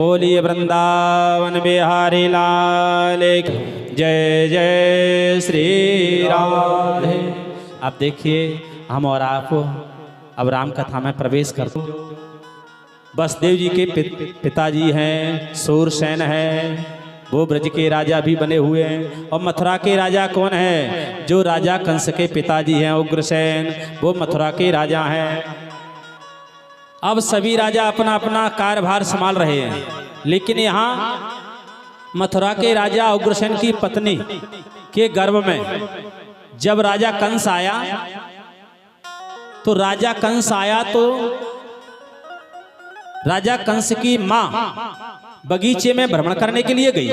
बोलिए वृंदावन बिहारी लाल की जय जय श्री राम। आप देखिए हम और आप अब राम कथा में प्रवेश करते। वसुदेव जी के पिताजी हैं सूरसेन है, वो ब्रज के राजा भी बने हुए हैं। और मथुरा के राजा कौन है? जो राजा कंस के पिताजी हैं उग्रसेन, वो मथुरा के राजा हैं। अब सभी राजा अपना अपना कार्यभार संभाल रहे हैं, लेकिन यहाँ मथुरा के राजा उग्रसेन की पत्नी के गर्भ में जब राजा कंस आया तो राजा कंस की माँ बगीचे में भ्रमण करने के लिए गई।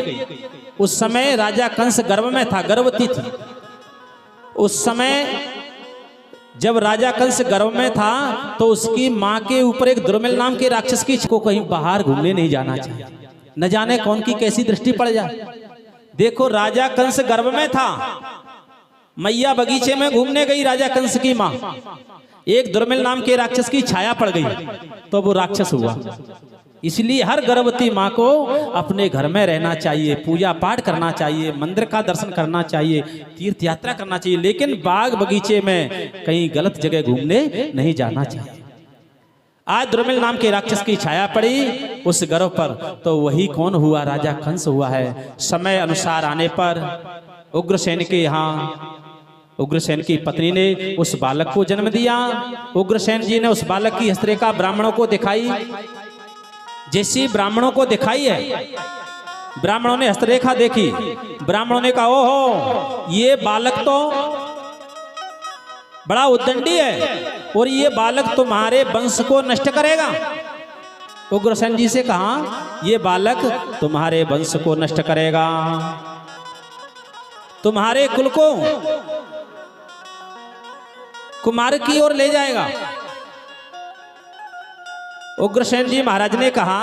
उस समय राजा कंस गर्भ में था, गर्भवती थी। उस समय जब राजा कंस गर्भ में था तो उसकी माँ के ऊपर एक दुर्मिल नाम के राक्षस की को कहीं बाहर घूमने नहीं जाना चाहिए, न जाने कौन की कैसी दृष्टि पड़ जाए। देखो राजा कंस गर्भ में था, मैया बगीचे में घूमने गई, राजा कंस की माँ, एक दुर्मिल नाम के राक्षस की छाया पड़ गई तो वो राक्षस हुआ। इसलिए हर गर्भवती माँ को अपने घर में रहना चाहिए, पूजा पाठ करना चाहिए, मंदिर का दर्शन करना चाहिए, तीर्थ यात्रा करना चाहिए, लेकिन बाग बगीचे में कहीं गलत जगह घूमने नहीं जाना चाहिए। आज दुर्मिल नाम के राक्षस की छाया पड़ी उस गर्भ पर, तो वही कौन हुआ? राजा कंस हुआ है। समय अनुसार आने पर उग्रसेन के यहाँ उग्रसेन की पत्नी ने उस बालक को जन्म दिया। उग्रसेन जी ने उस बालक की हस्तरेखा ब्राह्मणों को दिखाई। जैसी ब्राह्मणों को दिखाई है, ब्राह्मणों ने हस्तरेखा देखी, ब्राह्मणों ने कहा ओहो ये बालक तो बड़ा उद्दंडी है और ये बालक तुम्हारे वंश को नष्ट करेगा। उग्रसेन जी से कहा ये बालक तुम्हारे वंश को नष्ट करेगा, तुम्हारे कुल को कुमार की ओर ले जाएगा। उग्रसेन जी महाराज ने कहा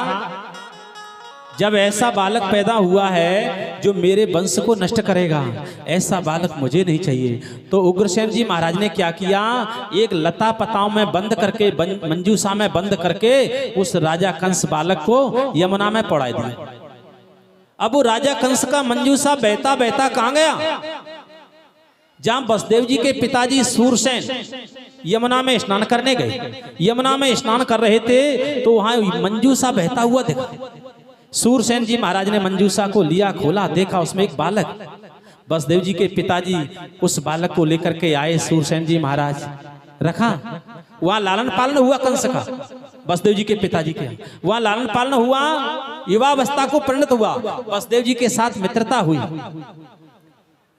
जब ऐसा बालक पैदा हुआ है जो मेरे वंश को नष्ट करेगा, ऐसा बालक मुझे नहीं चाहिए। तो उग्रसेन जी महाराज ने क्या किया, एक लता पताओं में बंद करके, मंजूसा में बंद करके उस राजा कंस बालक को यमुना में पड़ा दिया। अब वो राजा कंस का मंजूसा बहता बहता कहां गया? जहां वसुदेव जी के पिताजी सूरसेन यमुना में स्नान करने गए। यमुना में स्नान कर रहे थे तो वहां मंजूसा बहता हुआ देखा। सूरसेन जी महाराज ने मंजूसा को लिया, खोला, देखा उसमें एक बालक। वसुदेव जी के पिताजी उस बालक को लेकर के आए, सूरसेन जी महाराज रखा। वहां लालन पालन हुआ कंस का, वसुदेव जी के पिताजी के वहां लालन पालन हुआ, युवावस्था को परिणत हुआ, वसुदेव जी के साथ मित्रता हुई।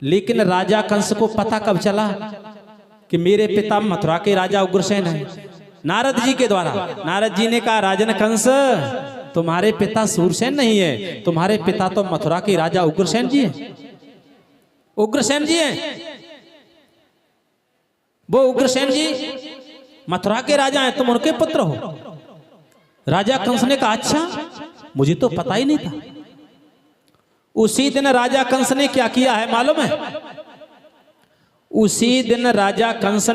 लेकिन राजा कंस को पता कब चला कि मेरे पिता मथुरा के राजा उग्रसेन हैं? नारद जी के द्वारा। नारद जी ने कहा राजन कंस तुम्हारे पिता सूरसेन नहीं है, तुम्हारे पिता तो मथुरा के राजा उग्रसेन जी हैं। उग्रसेन जी हैं, वो उग्रसेन जी मथुरा के राजा हैं, तुम उनके पुत्र हो। राजा कंस ने कहा अच्छा मुझे तो पता ही नहीं था। उसी दिन राजा कंस ने क्या किया है मालूम है? उसी दिन राजा कंस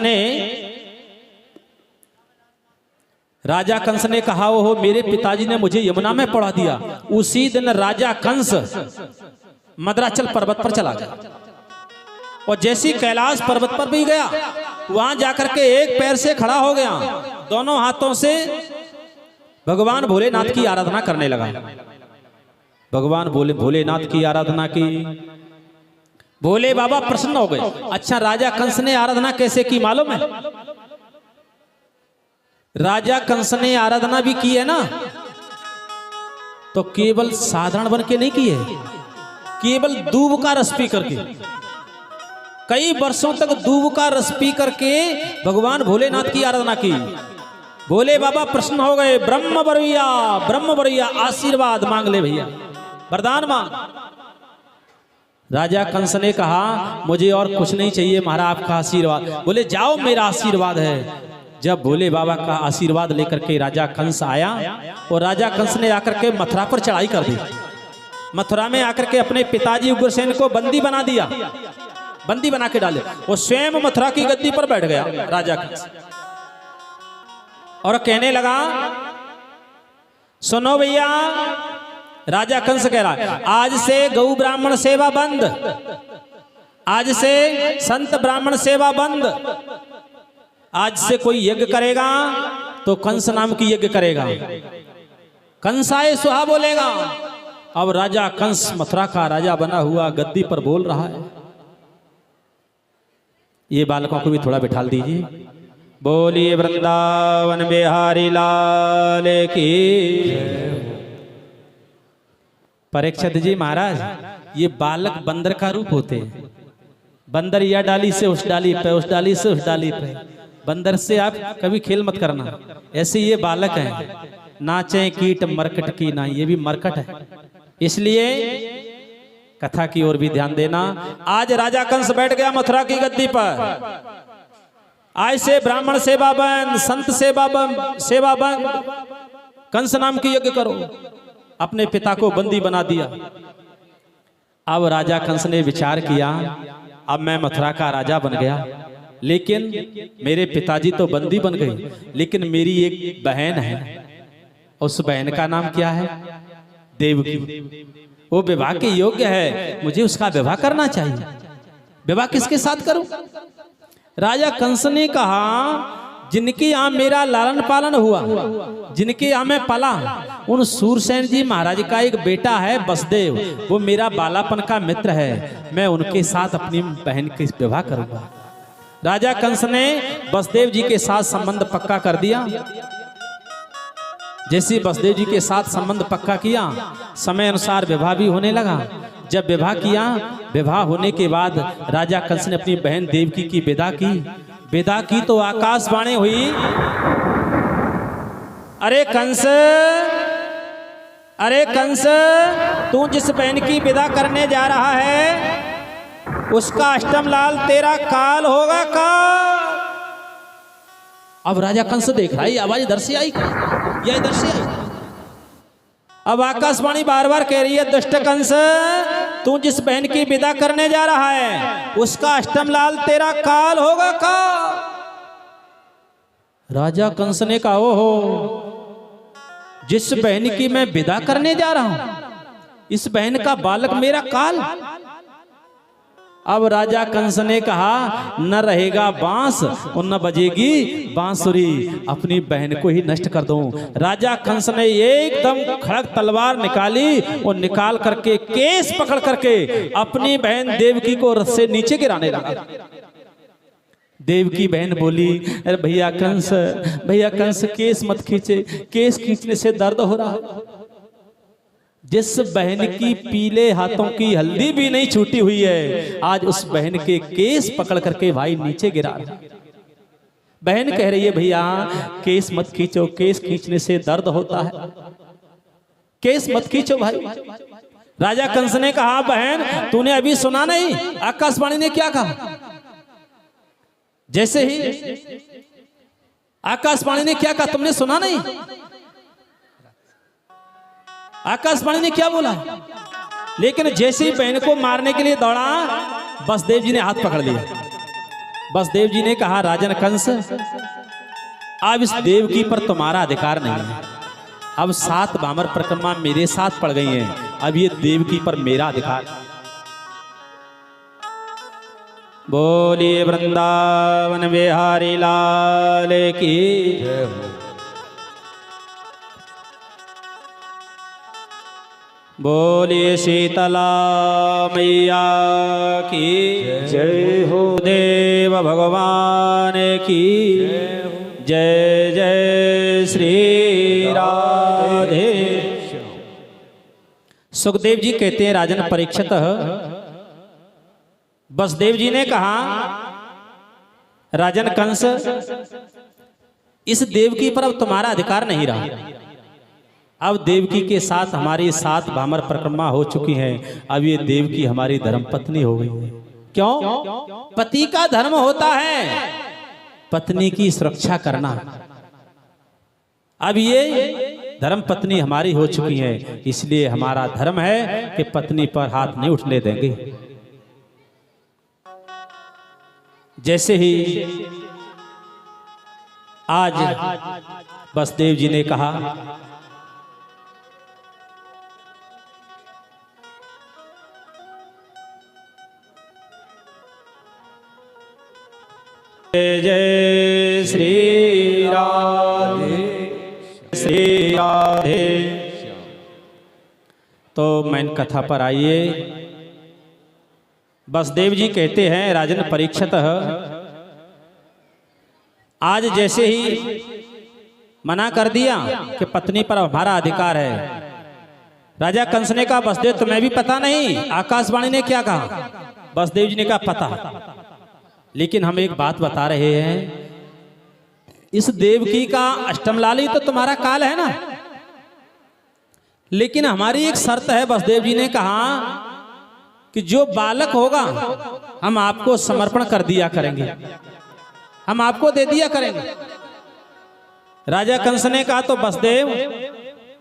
ने कहा ओहो मेरे पिताजी ने मुझे यमुना में पड़ा दिया। उसी दिन राजा कंस मद्राचल पर्वत पर चला गया और जैसी कैलाश पर्वत पर भी गया, वहां जाकर के एक पैर से खड़ा हो गया, दोनों हाथों से भगवान भोलेनाथ की आराधना करने लगा। भगवान भोलेनाथ की आराधना की, भोले बाबा प्रसन्न हो गए। अच्छा राजा कंस ने आराधना कैसे की मालूम है? राजा कंस ने आराधना भी की है ना, तो केवल साधारण बन के नहीं की है, केवल दूब का रस पी करके, कई वर्षों तक दूब का रस पी करके भगवान भोलेनाथ की आराधना की। भोले बाबा प्रसन्न हो गए, ब्रह्म बरैया आशीर्वाद मांग ले भैया, वरदान मांग। राजा कंस ने कहा मुझे और कुछ नहीं चाहिए महाराज आपका आशीर्वाद। बोले जाओ मेरा आशीर्वाद है। जब भोले बाबा का आशीर्वाद लेकर के राजा कंस आया और राजा कंस ने आकर के मथुरा पर चढ़ाई कर दी। मथुरा में आकर के अपने पिताजी उग्रसेन को बंदी बना दिया, बंदी बना के डाले। वो स्वयं मथुरा की गद्दी पर बैठ गया राजा कंस और कहने लगा सुनो भैया राजा कंस कह रहा है आज से गौ ब्राह्मण सेवा बंद, आज से संत ब्राह्मण सेवा बंद। आज से कोई यज्ञ करेगा तो कंस नाम की यज्ञ करेगा, कंसाय सुहा बोलेगा। अब राजा कंस मथुरा का राजा बना हुआ गद्दी पर बोल रहा है। ये बालकों को भी थोड़ा बिठा दीजिए। बोलिए वृंदावन बिहारी लाल की। परीक्षित जी महाराज, ये बालक बंदर का रूप होते हैं। बंदर या डाली से उस डाली पे, उस डाली से उस डाली पे। बंदर से आप कभी खेल मत करना। ऐसे ये बालक हैं, नाचे कीट मरकट की ना, ये भी मरकट है। इसलिए कथा की ओर भी ध्यान देना। आज राजा कंस बैठ गया मथुरा की गद्दी पर। आज से ब्राह्मण सेवा बंद, संत सेवा बंद, कंस नाम की यज्ञ करो। अपने पिता को बंदी बना दिया। अब राजा कंस ने विचार किया, अब मैं मथुरा का राजा बन गया, लेकिन मेरे पिताजी तो बंदी बन गए, लेकिन मेरी एक बहन है। उस बहन का नाम क्या है? देवकी। वो विवाह के योग्य है, मुझे उसका विवाह करना चाहिए। विवाह किसके साथ करूं? राजा कंस ने कहा, जिनके यहाँ मेरा लालन पालन हुआ, जिनके यहाँ मैं पला, उन सूरसेन जी महाराज का एक बेटा है बसदेव, वो मेरा बालापन का मित्र है। मैं उनके साथ अपनी बहन के विवाह करूंगा। राजा कंस ने बसदेव जी के साथ संबंध पक्का कर दिया। जैसे बसदेव जी के साथ संबंध पक्का किया, समय अनुसार विवाह भी होने लगा। जब विवाह किया, विवाह होने के बाद राजा कंस ने अपनी बहन देवकी की विदा की। विदा की तो आकाशवाणी हुई, अरे कंस, अरे कंस, तू जिस बहन की विदा करने जा रहा है उसका अष्टम लाल तेरा काल होगा काल। अब राजा कंस देख रहा है, आवाज इधर से आई या इधर से आई। अब आकाशवाणी बार बार कह रही है, दुष्ट कंस, तू जिस बहन की विदा करने जा रहा है उसका अष्टम लाल तेरा काल होगा काल। राजा कंस ने कहा, ओहो, जिस बहन की मैं विदा करने जा रहा हूं इस बहन का बालक मेरा काल। अब राजा कंस ने कहा, न रहेगा बांस और न बजेगी बांसुरी, अपनी बहन को ही नष्ट कर दूं। राजा कंस ने एकदम खड़ग तलवार निकाली और निकाल करके केस पकड़ करके अपनी बहन देवकी को रथ से नीचे गिराने लगा। देवकी बहन बोली, अरे भैया कंस केस मत खींचे, केस खींचने से दर्द हो रहा है। जिस बहन की पीले हाथों की हल्दी भी नहीं छूटी हुई है, आज उस बहन के केस पकड़ करके भाई नीचे गिरा। बहन कह रही है, भैया केस मत खींचो, केस खींचने से दर्द होता है, केस मत खींचो भाई। राजा कंस ने कहा, बहन तूने अभी सुना नहीं आकाशवाणी ने क्या कहा? जैसे ही आकाशवाणी ने क्या कहा तुमने सुना नहीं? आकाशवाणी ने क्या बोला? लेकिन जैसे ही बहन को मारने के लिए दौड़ा, बसदेव जी ने हाथ पकड़ लिया। बसदेव जी ने कहा, राजन कंस, अब इस देवकी पर तुम्हारा अधिकार नहीं है। अब 7 भामर परिक्रमा मेरे साथ पड़ गई हैं, अब ये देवकी पर मेरा अधिकार। बोलिए वृंदावन बिहारी लाल की जय हो। बोलिए शीतला मैया की जय हो। देव भगवान की जय जय श्री राधे। सुखदेव जी कहते हैं, राजन परीक्षित, बसदेव जी ने कहा, राजन कंस, इस देवकी पर अब तुम्हारा अधिकार नहीं रहा। अब देवकी के साथ हमारी 7 भामर परिक्रमा हो चुकी हैं, अब ये देवकी हमारी धर्मपत्नी हो गई है। क्यों? पति का धर्म होता है पत्नी की सुरक्षा करना। अब ये धर्मपत्नी हमारी हो चुकी है, इसलिए हमारा धर्म है कि पत्नी पर हाथ नहीं उठने देंगे। जैसे ही आज बसदेव जी ने कहा, जय जय श्री राधे श्री राधे। तो मैन कथा पर आइए। वसुदेव जी कहते हैं, राजन परीक्षित, आज जैसे ही मना कर दिया कि पत्नी पर हमारा अधिकार है, राजा कंस ने कहा वसुदेव तुम्हें भी पता नहीं आकाशवाणी ने क्या कहा? वसुदेव जी ने कहा पता, लेकिन हम एक बात बता रहे हैं, इस देवकी का अष्टमलाली तो तुम्हारा काल है ना, लेकिन हमारी एक शर्त है। वसुदेव जी ने कहा कि जो बालक होगा हम आपको समर्पण कर दिया करेंगे, हम आपको दे दिया करेंगे। राजा कंस ने कहा तो वसुदेव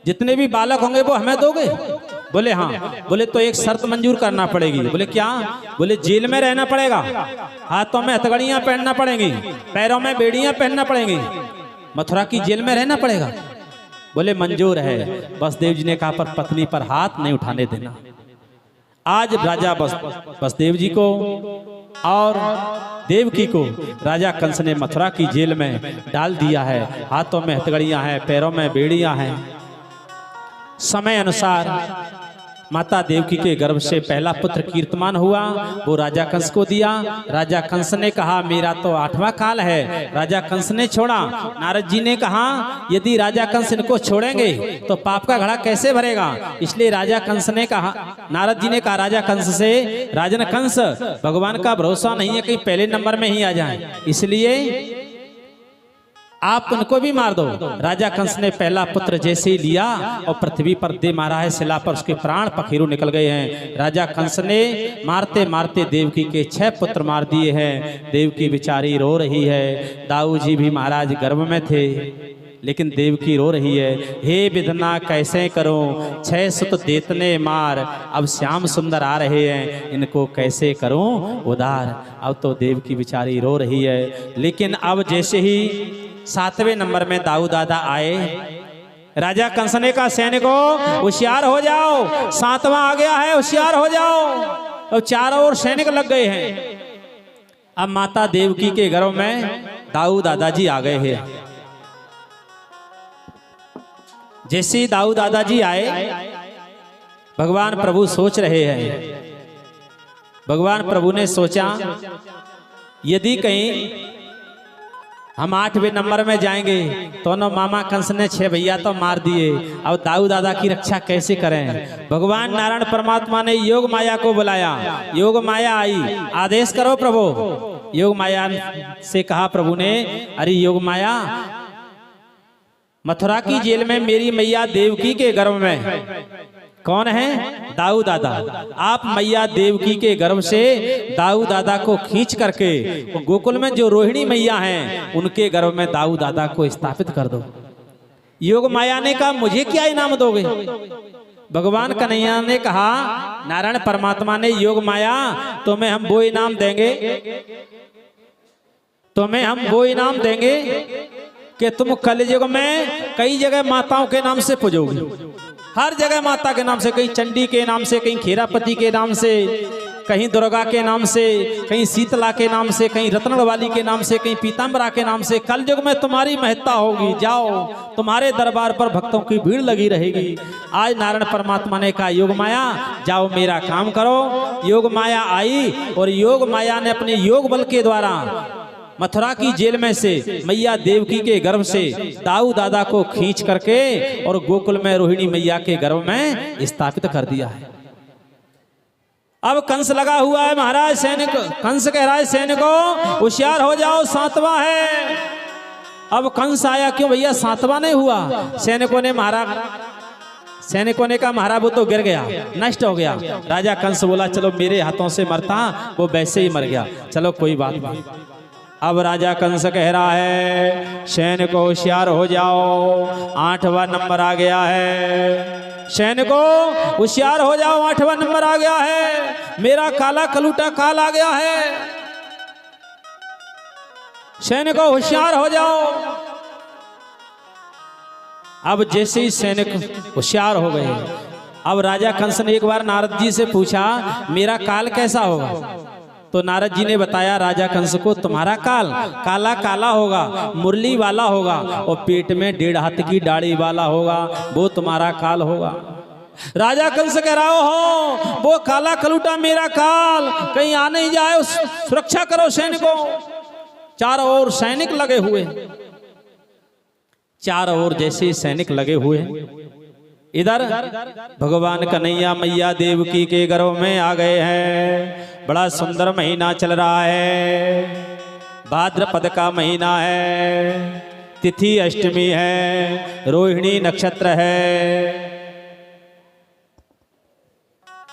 जितने भी बालक होंगे वो हमें दोगे? बोले हाँ। बोले तो एक शर्त मंजूर करना पड़ेगी। बोले क्या? बोले जेल में रहना पड़ेगा, हाथों में हथकड़ियां पहनना पड़ेंगी, पैरों में बेड़ियां पहनना पड़ेंगी, मथुरा की जेल में रहना पड़ेगा। बोले मंजूर है। वसुदेव जी ने कहा पर पत्नी पर हाथ नहीं उठाने देना। आज राजा वसुदेव जी को और देवकी को राजा कंस ने मथुरा की जेल में डाल दिया है। हाथों में हथकड़ियां हैं, पैरों में बेड़ियां हैं। समय अनुसार माता देवकी के गर्भ से पहला पुत्र कीर्तमान हुआ, वो राजा कंस को दिया। राजा कंस ने कहा मेरा तो 8वां काल है। राजा कंस ने छोड़ा। नारद जी ने कहा यदि राजा कंस इनको छोड़ेंगे तो पाप का घड़ा कैसे भरेगा? इसलिए राजा कंस ने कहा, नारद जी ने कहा राजा कंस से, राजन कंस भगवान का भरोसा नहीं है कहीं पहले नंबर में ही आ जाए, इसलिए आप उनको भी मार दो। राजा कंस ने पहला पुत्र जैसे ही लिया और पृथ्वी पर दे मारा है, शिला पर उसके प्राण पखेरु निकल गए हैं। राजा कंस ने मारते मारते देवकी के 6 पुत्र मार दिए हैं। देवकी बेचारी रो रही है। दाऊ जी भी महाराज गर्भ में थे, लेकिन देवकी रो रही है, हे विधना कैसे करूं, 6 सुत देतने मार, अब श्याम सुंदर आ रहे हैं, इनको कैसे करूं उदार। अब तो देवकी बेचारी रो रही है। लेकिन अब जैसे ही 7वें नंबर में दाऊ दादा आए, राजा कंस ने कहा सैनिकों होशियार हो जाओ, 7वां आ गया है, होशियार हो जाओ। अब चारों ओर सैनिक लग गए हैं। अब माता देवकी के गर्भ में दाऊ दादाजी आ गए हैं। जैसे दाऊ दादाजी आए, भगवान प्रभु सोच रहे हैं। भगवान प्रभु ने सोचा यदि कहीं हम 8वें नंबर में जाएंगे तो न मामा कंस ने 6 भैया तो मार दिए, अब दाऊ दादा की रक्षा कैसे करें? भगवान नारायण परमात्मा ने योग माया को बुलाया। योग माया आई, आदेश करो प्रभु। योग माया से कहा प्रभु ने, अरे योग माया, मथुरा की जेल में मेरी मैया देवकी के गर्भ में कौन है? दाऊ दादा। आप मैया देवकी के गर्भ से दाऊ दादा को खींच करके गोकुल में जो रोहिणी मैया हैं उनके गर्भ में दाऊ दादा को स्थापित कर दो। योग माया ने कहा मुझे क्या इनाम दोगे? भगवान कन्हैया ने कहा, नारायण परमात्मा ने, योग माया तुम्हें हम वो इनाम देंगे, तुम्हें हम वो इनाम देंगे कि तुम कलयुग में कई जगह माताओं के नाम से पूजोगी। हर जगह माता के नाम से, कहीं चंडी के नाम से, कहीं खेरापति के नाम से, कहीं दुर्गा के नाम से, कहीं शीतला के नाम से, कहीं रत्नवाली के नाम से, कहीं पीताम्बरा के नाम से। कलयुग में तुम्हारी महत्ता होगी, जाओ तुम्हारे दरबार पर भक्तों की भीड़ लगी रहेगी। आज नारायण परमात्मा ने कहा योग माया जाओ मेरा काम करो। योग माया आई और योग माया ने अपने योग बल के द्वारा मथुरा की जेल में से मैया देवकी के गर्भ से दाऊ दादा को खींच करके और गोकुल में रोहिणी मैया के गर्भ में स्थापित कर दिया है। अब कंस लगा हुआ है महाराज, सैनिक कंस कह रहा है सैनिकों होशियार हो जाओ, 7वां है। अब कंस आया, क्यों भैया 7वां नहीं हुआ? सैनिकों ने कहा महाराज वो तो गिर गया, नष्ट हो गया। राजा कंस बोला चलो मेरे हाथों से मरता, वो वैसे ही मर गया, चलो कोई बात नहीं। अब राजा कंस कह रहा है सैनिक को होशियार हो जाओ, 8वां नंबर आ गया है। सैनिक को होशियार हो जाओ, 8वां नंबर आ गया है, मेरा काला कलूटा काल आ गया है। सैनिक को होशियार हो जाओ। अब जैसे ही सैनिक होशियार हो गए, अब राजा कंस ने एक बार नारद जी से पूछा मेरा काल कैसा होगा? तो नारद जी ने बताया राजा कंस को, तुम्हारा काल काला काला होगा, मुरली वाला होगा और पेट में 1.5 हाथ की दाढ़ी वाला होगा, वो तुम्हारा काल होगा। राजा कंस कह रहा हो वो काला कलूटा मेरा काल कहीं आ नहीं जाए, सुरक्षा करो सैनिकों। चारों ओर सैनिक लगे हुए, चारों ओर जैसे सैनिक लगे हुए। इधर भगवान कन्हैया मैया देवकी के गर्भ में आ गए हैं। बड़ा सुंदर महीना चल रहा है, भाद्रपद का महीना है, तिथि अष्टमी है, रोहिणी नक्षत्र है।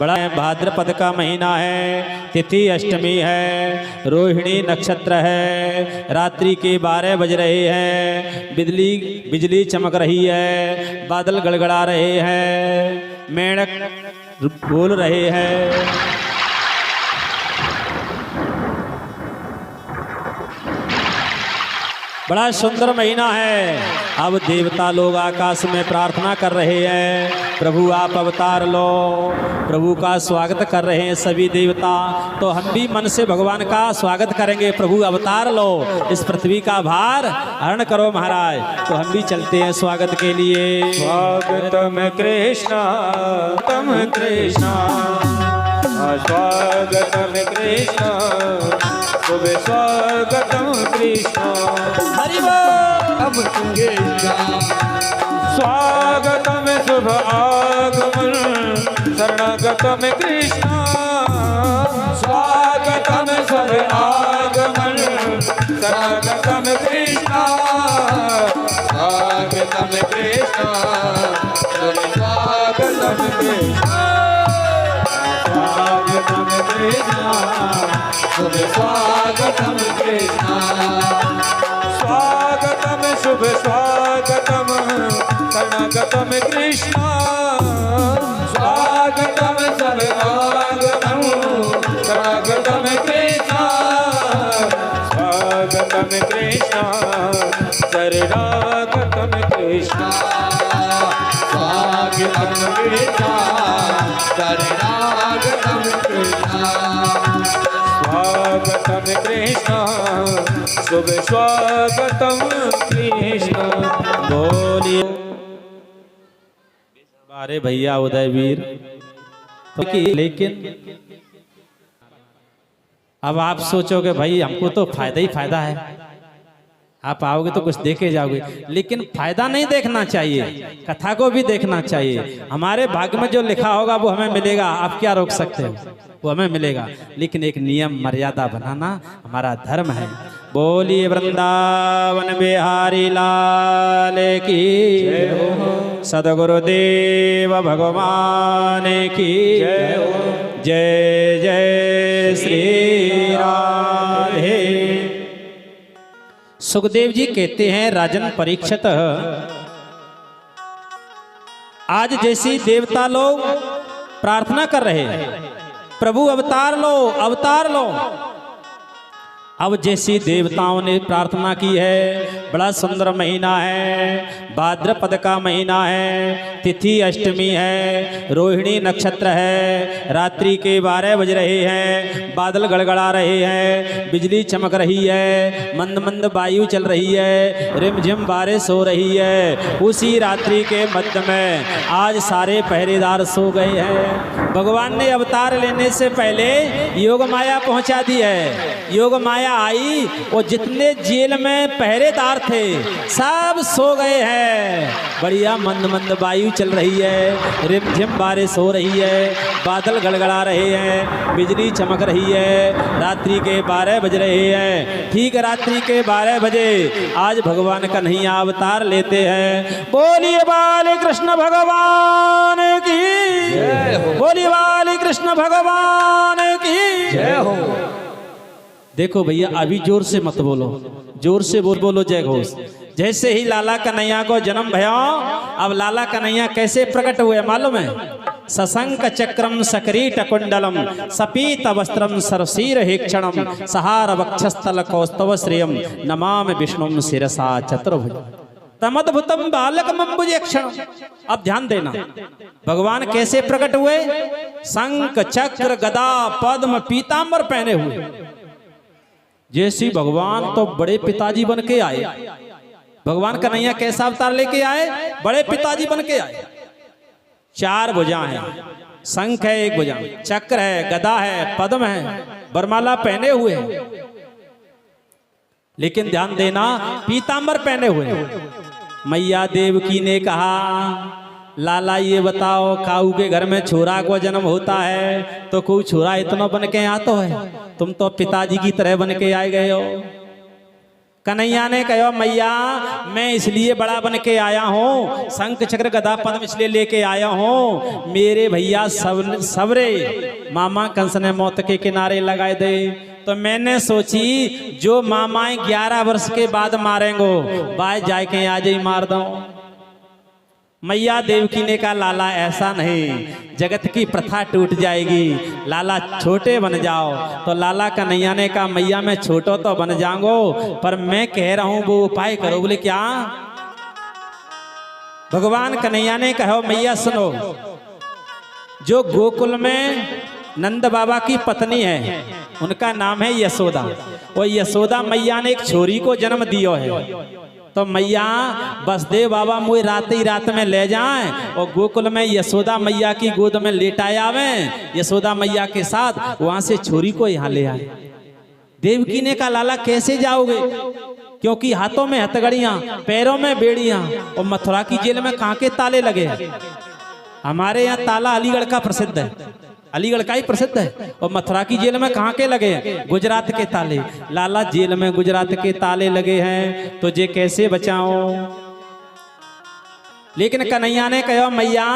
बड़ा भाद्रपद का महीना है, तिथि अष्टमी है, रोहिणी नक्षत्र है, रात्रि के 12 बज रहे हैं, बिजली चमक रही है, बादल गड़गड़ा रहे हैं, मेंढक बोल रहे हैं। बड़ा सुंदर महीना है। अब देवता लोग आकाश में प्रार्थना कर रहे हैं, प्रभु आप अवतार लो। प्रभु का स्वागत कर रहे हैं सभी देवता, तो हम भी मन से भगवान का स्वागत करेंगे। प्रभु अवतार लो, इस पृथ्वी का भार हरण करो महाराज। तो हम भी चलते हैं स्वागत के लिए। स्वागतम कृष्णा तम कृष्णा, स्वागतम कृष्णा, शुभ स्वागतम कृष्णा। हरि बोल। अब स्वागतम शुभ आगमन, शरणागतम कृष्णा, स्वागतम शुभ आगमन, शरणागतम कृष्णा, स्वागतम कृष्णा, स्वागतम कृष्णा, स्वागतम कृष्णा, शुभ स्वागतम कृष्णा, स्वागतम शुभ स्वागतम, शरणागतम कृष्णा, स्वागतम शुभ आगमन, शरणागतम कृष्णा, स्वागतम कृष्णा, शरणागतम कृष्णा, स्वागतम कृष्णा, शरणागतम कृष्णा, स्वागतम कृष्णा, शुभ स्वागतम कृष्णा। बोलिए। अरे भैया उदयवीर, तो लेकिन अब आप सोचोगे भाई हमको तो फायदा ही फायदा है, आप आओगे तो कुछ देखे जाओगे, लेकिन फायदा नहीं देखना चाहिए, कथा को भी देखना चाहिए। हमारे भाग्य में जो लिखा होगा वो हमें मिलेगा, आप क्या रोक सकते हो, वो हमें मिलेगा। लेकिन एक नियम मर्यादा बनाना हमारा धर्म है। बोलिए वृंदावन बिहारी लाल की, सदगुरुदेव भगवान की जय जय श्री राधे। सुखदेव जी कहते हैं राजन परीक्षित, आज जैसी देवता लोग प्रार्थना कर रहे हैं प्रभु अवतार लो अवतार लो, अब जैसी देवताओं ने प्रार्थना की है। बड़ा सुंदर महीना है, भाद्रपद का महीना है, तिथि अष्टमी है, रोहिणी नक्षत्र है, रात्रि के 12 बज रहे हैं, बादल गड़गड़ा रहे हैं, बिजली चमक रही है, मंद मंद वायु चल रही है, रिमझिम बारिश हो रही है। उसी रात्रि के मध्य में आज सारे पहरेदार सो गए हैं। भगवान ने अवतार लेने से पहले योग माया पहुंचा दी है। योग माया आई और जितने जेल में पहरेदार थे सब सो गए हैं। बढ़िया मंद मंद वायु चल रही है, रिमझिम बारिश हो रही है, बादल गड़गड़ा रहे हैं, बिजली चमक रही है, रात्रि के 12 बज रहे हैं। ठीक रात्रि के 12 बजे आज भगवान कन्हैया अवतार लेते हैं। बोलिए बाले कृष्ण भगवान की जय हो, बोलिए बाले कृष्ण भगवान की जय हो। देखो भैया अभी जोर से मत बोलो, जोर से बोलो जय घोष। जैसे ही लाला कन्हैया को जन्म भया, अब लाला कन्हैया कैसे प्रकट हुए मालूम है? सशंक चक्रम सकरीट कुंडलम सपीत वस्त्रम सरसीर हेक्षणम सहार वक्षस्थल कौस्तव श्रियम नमामि विष्णुम शिरसा चतुर्भुज तमद्भुतम बालकमंबुजेक्षण। अब ध्यान देना भगवान कैसे प्रकट हुए? शंख चक्र गदा पद्म पीतांबर पहने हुए। जैसे भगवान तो बड़े पिताजी बन के आए। भगवान कन्हैया कैसा अवतार लेके आए? बड़े पिताजी बन के आए। 4 भुजा हैं, शंख है 1 भुजा, चक्र है, गदा है, पद्म है, वरमाला पहने हुए हैं। लेकिन ध्यान देना, पीतांबर पहने हुए हैं। मैया देवकी ने कहा, लाला ये बताओ, काऊ के घर में छोरा को जन्म होता है तो कोई छोरा इतना बन के आता है? तुम तो पिताजी की तरह बन के आए गए हो। कन्हैया ने कहा, मैया मैं इसलिए बड़ा बन के आया हूँ, शंख चक्र गदा पद्म इसलिए लेके आया हूँ, मेरे भैया सबरे मामा कंस ने मौत के किनारे लगाए दे। तो मैंने सोची जो मामाएं 11 वर्ष के बाद मारेंगो, बाय जाए के आज ही मार दो। मैया देवकी ने कहा, लाला ऐसा नहीं, जगत की प्रथा टूट जाएगी, लाला छोटे बन जाओ। तो लाला कन्हैया ने कहा, मैया मैं छोटो तो बन जाऊंगो, पर मैं कह रहा हूं वो उपाय करो। बोले क्या? भगवान कन्हैया ने कहा, मैया सुनो, जो गोकुल में नंद बाबा की पत्नी है उनका नाम है यशोदा, और यशोदा मैया ने एक छोरी को जन्म दियो है। तो मैया बसदेव बाबा मुझे रात ही रात में ले जाएं और गोकुल में यशोदा मैया की गोद में लेटाए आवे, यशोदा मैया के साथ वहां से छोरी को यहाँ ले आए। देवकी ने कहा, लाला कैसे जाओगे? क्योंकि हाथों में हथकड़ियां, पैरों में बेड़ियां, और मथुरा की जेल में कांके ताले लगे। हमारे यहाँ ताला अलीगढ़ का प्रसिद्ध है, अलीगढ़ का ही प्रसिद्ध है, और मथुरा की जेल में कहाँ के लगे? गुजरात के ताले। लाला जेल में गुजरात के ताले लगे हैं, तो जे कैसे बचाओ? लेकिन कन्हैया ने कहा, मैया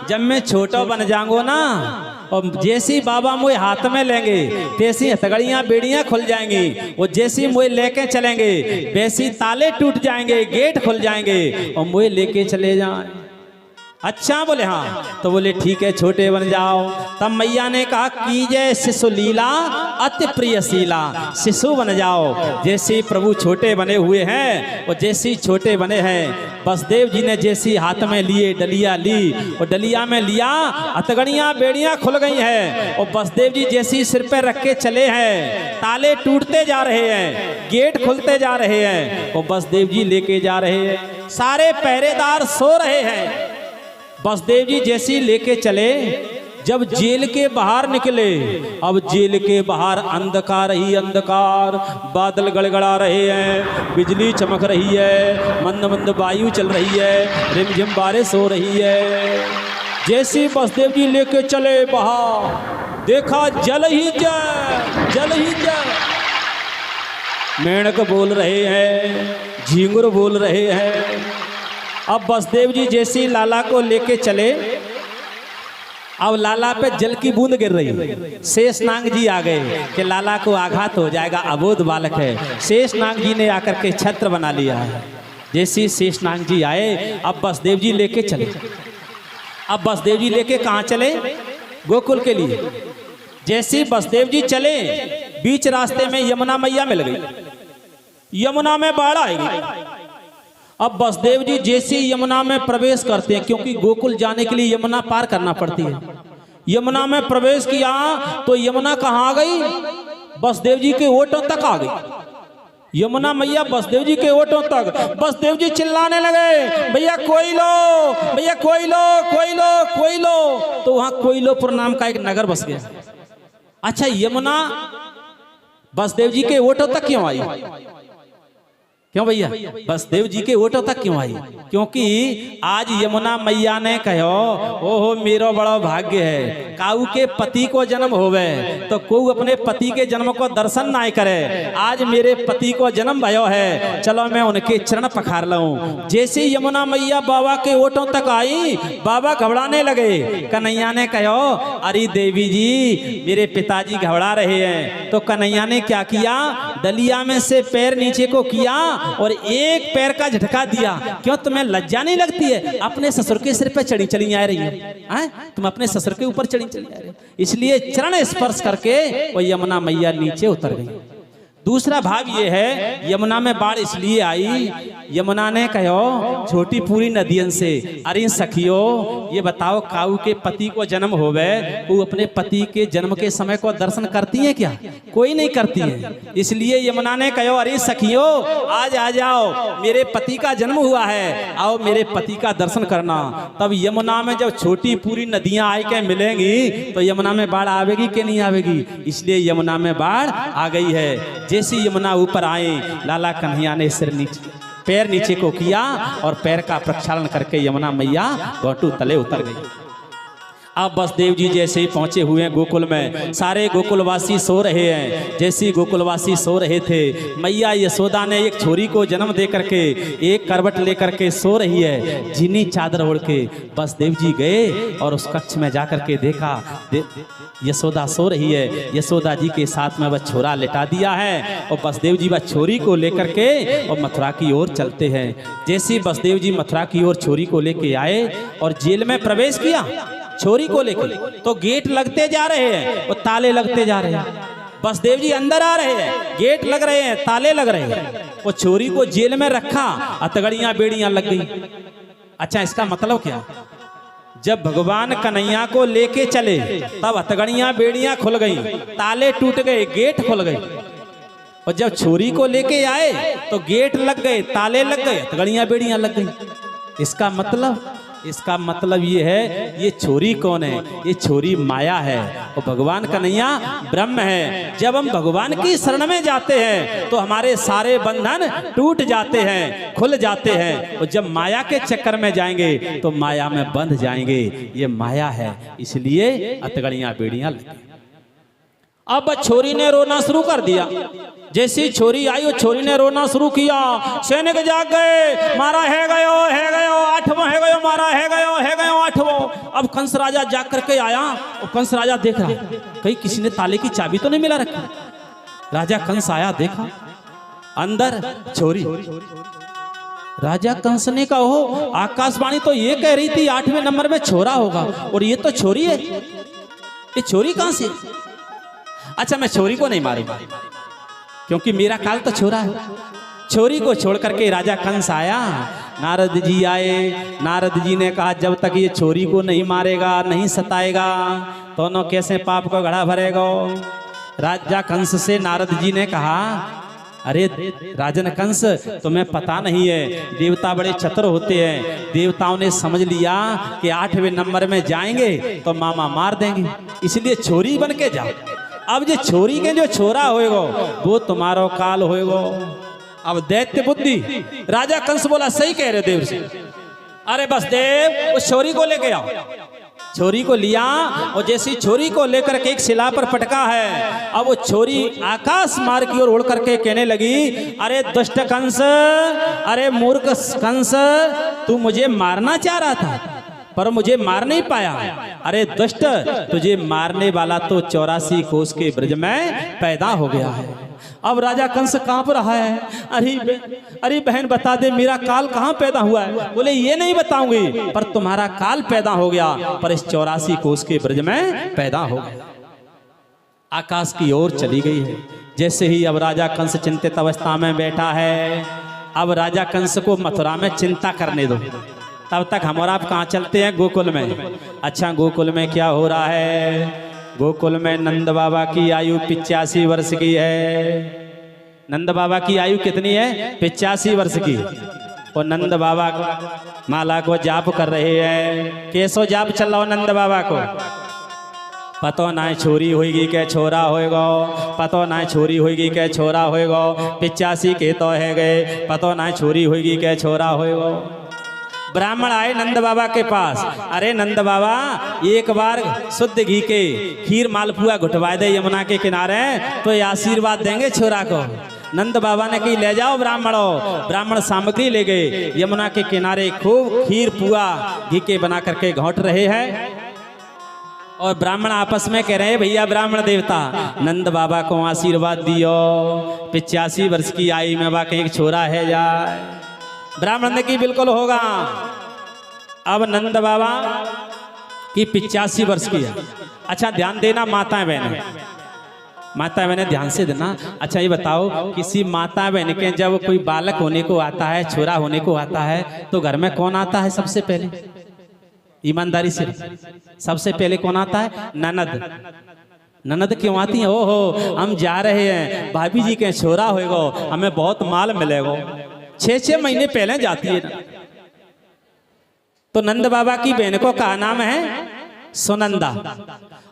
जब मैं छोटा बन जाऊंगा ना, और जैसी बाबा मुझे हाथ में लेंगे तैसी हथकड़ियां बेड़ियां खुल जाएंगी, और जैसी मुझे लेके चलेंगे वैसी ताले टूट जाएंगे, गेट खुल जाएंगे, और मुझे लेके चले जाएं। अच्छा बोले हाँ। तो बोले ठीक है, छोटे बन जाओ। तब मैया ने कहा, कीजय शिशु लीला अति प्रियशीला, शिशु बन जाओ। जैसे प्रभु छोटे बने हुए हैं और जैसी छोटे बने हैं, बसदेव जी ने जैसी हाथ में लिए डलिया ली, और डलिया में लिया हथकड़ियां बेड़ियां खुल गई हैं, और बसदेव जी जैसी सिर पे रख के चले हैं, ताले टूटते जा रहे हैं, गेट खुलते जा रहे हैं, और बसदेव जी लेके जा रहे हैं। सारे पहरेदार सो रहे हैं। बसदेव जी जैसी लेके चले, जब जेल के बाहर निकले, अब जेल के बाहर अंधकार ही अंधकार, बादल गड़गड़ा रहे हैं, बिजली चमक रही है, मंद मंद वायु चल रही है, रिमझिम बारिश हो रही है। जैसी बसदेव जी लेके चले बाहर, देखा जल ही जल, जल ही जल। मेंढक बोल रहे हैं, झींगुर बोल रहे हैं। अब बसदेव जी जैसी लाला को लेके चले, अब लाला पे जल की बूंद गिर रही। शेषनाग जी आ गए कि लाला को आघात हो जाएगा, अबोध बालक है। शेषनाग जी ने आकर के छत्र बना लिया है। जैसी शेषनाग जी आए, अब बसदेव जी लेके चले। अब बसदेव जी लेके कहाँ चले? गोकुल के लिए। जैसी बसदेव जी चले, बीच रास्ते में यमुना मैया मिल गई। यमुना में बाढ़ आएगी। अब बसदेव जी जैसे यमुना में प्रवेश करते हैं, क्योंकि गोकुल जाने के लिए यमुना पार करना पड़ती है। यमुना में प्रवेश किया तो यमुना कहाँ आ गई? बसदेव जी के ओटों तक आ गई। यमुना मैया बसदेव जी के ओटों तक। बसदेव जी चिल्लाने लगे, भैया कोई लो, भैया कोई लो, कोई लो, कोई लो। तो वहां कोयलोपुर नाम का एक नगर बस गया। अच्छा, यमुना बसदेव जी के ओटों तक क्यों आई? क्यों भैया बसदेव जी के ओटो तक क्यों आई? क्योंकि आज यमुना मैया ने कहो, ओहो मेरो बड़ा भाग्य है, काऊ के पति को जन्म होवे तो कोई अपने पति के जन्म को दर्शन ना करे। आज मेरे पति को जन्म भयो है, चलो मैं उनके चरण पखार लूं। जैसे यमुना मैया बाबा के ओटों तक आई, बाबा घबराने लगे। कन्हैया ने कहो, अरे देवी जी मेरे पिताजी घबरा रहे हैं। तो कन्हैया ने क्या किया? डलिया में से पैर नीचे को किया और एक पैर का झटका दिया। क्यों तुम्हें लज्जा नहीं लगती है? अपने ससुर के सिर पे चढ़ी चली आ रही है, तुम अपने ससुर के ऊपर चढ़ी चली आ रही। इसलिए चरण स्पर्श करके वो यमुना मैया नीचे उतर गई। दूसरा भाव ये है, यमुना में बाढ़ इसलिए आई, यमुना ने कहो छोटी पूरी नदियन से, अरे सखियो ये बताओ काऊ के पति को जन्म होवे, वो अपने पति के जन्म के समय को दर्शन करती है क्या? कोई नहीं करती है। इसलिए यमुना ने कहो अरे सखियो आज आ जाओ, मेरे पति का जन्म हुआ है, आओ मेरे पति का दर्शन करना। तब यमुना में जब छोटी पूरी नदियां आई के मिलेंगी तो यमुना में बाढ़ आवेगी कि नहीं आवेगी? इसलिए यमुना में बाढ़ आ गई है। जैसी यमुना ऊपर आए, लाला कन्हैया ने सिर नीचे पैर नीचे को किया और पैर का प्रक्षालन करके यमुना मैया घोटू तले उतर गई। अब बसदेव जी जैसे ही पहुंचे हुए हैं गोकुल में, सारे गोकुलवासी सो रहे हैं। जैसे ही गोकुलवासी सो रहे थे, मैया यशोदा ने एक छोरी को जन्म दे करके एक करवट लेकर के सो रही है, झिनी चादर ओढ़ के। बसदेव जी गए और उस कक्ष में जाकर के देखा, यशोदा सो रही है। यशोदा जी के साथ में वह छोरा लेटा दिया है और बसदेव जी वह छोरी को लेकर के और मथुरा की ओर चलते हैं। जैसे ही बसदेव जी मथुरा की ओर छोरी को लेके आए और जेल में प्रवेश किया छोरी को लेकर, तो गेट लगते जा रहे हैं और ताले लगते जा रहे हैं। बसदेव जी अंदर आ रहे हैं, गेट लग रहे हैं, ताले लग रहे हैं। वो छोरी को जेल में रखा, अतगड़ियां बेड़ियां लग गई। अच्छा, इसका मतलब क्या? जब भगवान कन्हैया को लेके चले तब हथगड़ियां बेड़ियां खुल गई, ताले टूट गए, गेट खुल गए। और जब छोरी को लेके आए तो गेट लग गए, ताले लग गए, हथगड़ियां बेड़ियां लग गई। इसका मतलब ये है, ये छोरी कौन है? ये छोरी माया है और भगवान कन्हैया ब्रह्म है। जब हम भगवान की शरण में जाते हैं तो हमारे सारे बंधन टूट जाते हैं, खुल जाते हैं। और जब माया के चक्कर में जाएंगे तो माया में बंध जाएंगे। ये माया है, इसलिए अतगड़ियां बेड़ियां लगी। अब छोरी ने रोना शुरू कर दिया। जैसी छोरी आई वो छोरी ने रोना शुरू किया। सैनिक जाग गए, मारा है गयो, आठवां है गयो, मारा है गयो आठवां। अब कंस राजा जाग करके आया और कंस राजा देख रहा, कहीं किसी ने ताले की चाबी तो नहीं मिला रखी। राजा कंस आया, देखा अंदर छोरी। राजा कंस ने कहा, हो आकाशवाणी तो ये कह रही थी 8वें नंबर में छोरा होगा, और ये तो छोरी है। ये छोरी कहां से? अच्छा, मैं छोरी को नहीं मारूंगा क्योंकि मेरा काल तो छोरा है। छोरी को छोड़ करके राजा कंस आया। नारद जी आए। नारद जी ने कहा, जब तक ये छोरी को नहीं मारेगा, नहीं सताएगा, दोनों कैसे पाप को घड़ा भरेगा। राजा कंस से नारद जी ने कहा, अरे राजन कंस, तुम्हें पता नहीं है, देवता बड़े चतुर होते हैं। देवताओं ने समझ लिया कि 8वें नंबर में जाएंगे तो मामा मार देंगे, इसलिए छोरी बन के जाओ। अब जो छोरी के जो छोरा होएगो वो तुम्हारो काल होएगो। अब दैत्य बुद्धि। राजा कंस बोला, सही कह रहे देव से। अरे बस देव, उस छोरी को लेके आओ। छोरी को लिया और जैसी छोरी को लेकर के एक शिला पर पटका है। अब वो छोरी आकाश मार्ग की ओर उड़ करके कहने लगी, अरे दुष्ट कंस, अरे मूर्ख कंस, तू मुझे मारना चाह रहा था पर मुझे मार नहीं पाया। अरे दुष्ट, तुझे मारने वाला तो 84 कोस के ब्रज में पैदा हो गया है। अब राजा कंस कांप रहा है। अरे बहन बता दे, मेरा काल कहाँ पैदा हुआ है? बोले, ये नहीं बताऊंगी, पर तुम्हारा काल पैदा हो गया, पर इस 84 कोस के ब्रज में पैदा हो गया। आकाश की ओर चली गई है। जैसे ही अब राजा कंस चिंतित अवस्था में बैठा है। अब राजा कंस को मथुरा में चिंता करने दो, तब तक हम और आप कहाँ चलते हैं? गोकुल में। अच्छा, गोकुल में क्या हो रहा है? गोकुल में नंद बाबा की आयु 85 वर्ष की है। नंद बाबा की आयु कितनी है? 85 वर्ष की। और नंद बाबा माला को जाप कर रहे हैं। कैसो जाप चल रहा हो नंद बाबा को? पतो ना छोरी होगी के छोरा होएगा, पतो ना छोरी होगी के छोरा होएगा। 85 के तो है गए, पतो ना छोरी होगी के छोरा होएगा। ब्राह्मण आए नंद बाबा के पास। अरे नंद बाबा, एक बार शुद्ध घी के खीर मालपुआ घुटवा दे यमुना के किनारे, तो ये आशीर्वाद देंगे छोरा को। नंद बाबा ने कही, ले जाओ ब्राह्मणों। ब्राह्मण सामग्री ले गए। यमुना के किनारे खूब खीर पुआ घी के बना करके घोट रहे हैं। और ब्राह्मण आपस में कह रहे हैं, भैया ब्राह्मण देवता, नंद बाबा को आशीर्वाद दियो। 85 वर्ष की आयु में वाकई एक छोरा है जाए। ब्राह्मण ने की, बिल्कुल होगा। अब नंद बाबा की 85 वर्ष की है। अच्छा ध्यान देना माताएं बहनें, माता बहने ध्यान से देना। अच्छा ये बताओ, किसी माता बहन के जब कोई बालक होने को आता है, छोरा होने को आता है, तो घर में कौन आता है सबसे पहले? ईमानदारी से सबसे पहले कौन आता है? ननद। ननद क्यों आती है? ओहो हम जा रहे हैं, भाभी जी के छोरा होएगा, हमें बहुत माल मिलेगा। 6-6 महीने पहले जाती है ना। तो नंद बाबा की बहन को का नाम है? सुनंदा।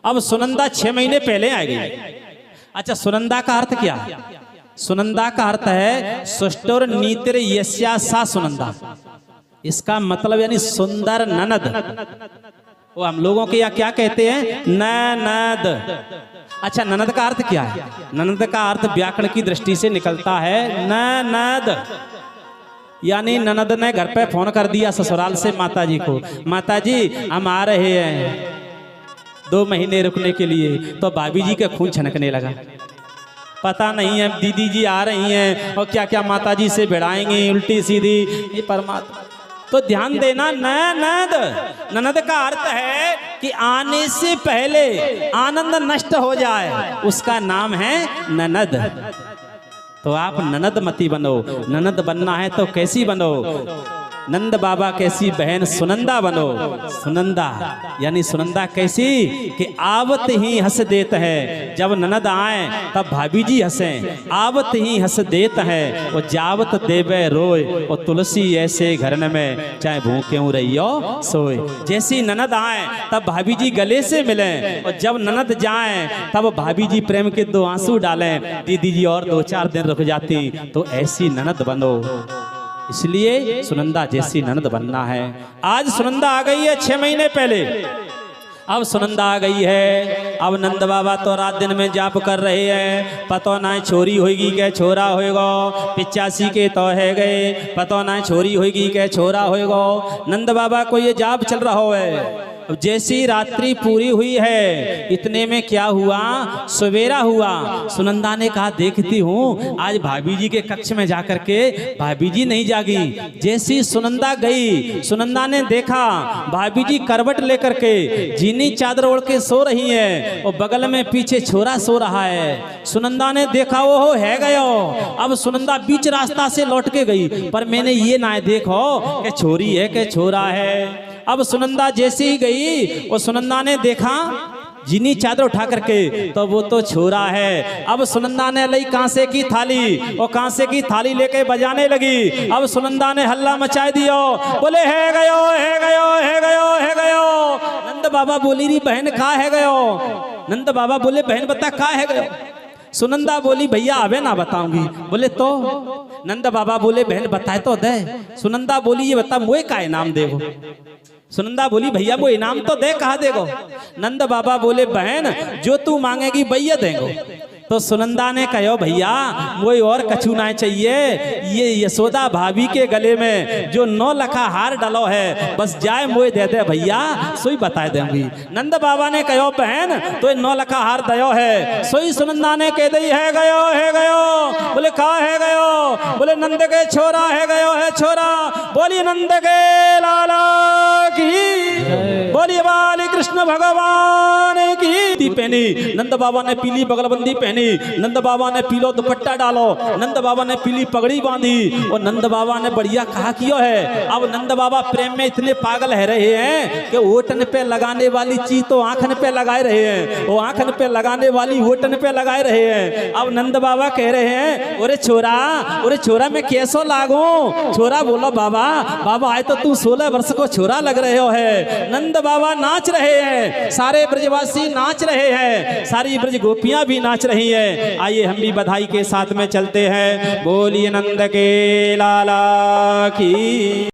अब सुनंदा 6 महीने पहले आ गई। अच्छा सुनंदा का अर्थ क्या है? सुनंदा का अर्थ है सुष्टुर नीतिर यस्या सा सुनंदा। इसका मतलब यानी सुंदर ननद। वो हम लोगों के यहाँ क्या कहते हैं? ननद। अच्छा ननद का अर्थ क्या है? ननद का अर्थ व्याकरण की दृष्टि से निकलता है ननद, यानी ननद ने घर पे फोन कर दिया ससुराल से माता जी को, माता जी हम आ रहे हैं 2 महीने रुकने के लिए। तो भाभी जी के खून छनकने लगा। पता नहीं है दीदी जी आ रही हैं और क्या क्या माता जी से भिड़ाएंगी उल्टी सीधी। ये परमात्मा तो ध्यान देना। ननद, ननद का अर्थ है कि आने से पहले आनंद नष्ट हो जाए, उसका नाम है ननद। तो आप ननद मती बनो। ननद बनना है तो कैसी बनो? नंद बाबा कैसी बहन सुनंदा बनो। सुनंदा यानी सुनंदा कैसी कि आवत ही हंस देत है। जब ननद आए तब भाभी जी हंसे, आवत ही हंस देत है। वो जावत देवे रोए, और तुलसी ऐसे घरन में चाहे भूखे रहियो सोए। जैसी ननद आए तब भाभी जी गले से मिले, और जब ननद जाए तब भाभी जी प्रेम के 2 आंसू डालें, दीदी जी और 2-4 दिन रुक जाती। तो ऐसी ननद बनो। इसलिए सुनंदा जैसी ननद बनना है। आज सुनंदा आ गई है 6 महीने पहले। अब सुनंदा आ गई है। अब नंद बाबा तो रात दिन में जाप कर रहे हैं। पतो ना छोरी होगी क्या छोरा होएगा। 85 के तो है गए, पतो ना छोरी होगी क्या छोरा होएगा। नंद बाबा को ये जाप चल रहा है। जैसी रात्रि पूरी हुई है, इतने में क्या हुआ? सवेरा हुआ। सुनंदा ने कहा देखती हूँ आज भाभी जी के कक्ष में जाकर के भाभी जी नहीं जागी। जैसी सुनंदा गई, सुनंदा ने देखा भाभी जी करवट लेकर के जीनी चादर ओढ़ के सो रही है, और बगल में पीछे छोरा सो रहा है। सुनंदा ने देखा वो है गयो। अब सुनंदा बीच रास्ता से लौट के गई, पर मैंने ये ना देखो कि छोरी है कि छोरा है। अब सुनंदा जैसे ही गई, वो सुनंदा ने देखा जीनी चादर उठा करके, तो वो तो छोरा है। अब सुनंदा ने ली कांसे की थाली, और कांसे की थाली लेके बजाने लगी। अब सुनंदा ने हल्ला मचा दियो, बोले है गयो है गयो है गयो है गयो। नंद बाबा बोली री बहन कहा है गयो। नंद बाबा बोले बहन बता कहा है गयो। सुनंदा बोली भैया अबे ना बताऊंगी। बोले तो? नंद बाबा बोले बहन बताए तो दे। सुनंदा बोली ये बता मोए का इनाम देगो। सुनंदा बोली भैया वो इनाम तो दे, कहा देगो। नंद बाबा बोले बहन जो तू मांगेगी भैया देंगो। तो सुनंदा ने कहो भैया वही और कछु ना चाहिए, ये यशोदा भाभी के गले में जो 9 लखा हार डालो है बस जाए मोए दे दे भैया, सोई बता देंगी। नंद बाबा ने कहो बहन तो 9 लखा हार दयो है। सोई सुनंदा ने कह दी है गयो है गयो। बोले कहा है गयो। बोले नंद के छोरा है गयो है छोरा। बोलिए नंद के लाला की, बोलिए बाली कृष्ण भगवान की। पहनी नंद बाबा ने पीली बगलबंदी पहनी, नंद बाबा ने पीलो दुपट्टा डालो, नंद बाबा ने पीली पगड़ी बांधी, और नंद बाबा ने बढ़िया कहा किया है। अब नंद बाबा प्रेम में इतने पागल है रहे हैं कि ओटन पे लगाने वाली चीज तो आंखन पे लगाए रहे हैं, वो आंखन पे लगाने वाली ओटन पे लगाए रहे हैं। अब नंद बाबा कह रहे हैं ओरे छोरा मैं कैसो लागू। छोरा बोलो बाबा बाबा आए तो तू 16 वर्ष को छोरा लग रहे हो है। नंद बाबा नाच रहे हैं, सारे ब्रजवासी नाच रहे हैं, सारी ब्रज गोपियां भी नाच रही है। आइए हम भी बधाई के साथ में चलते हैं। बोलिए नंद के लाला की।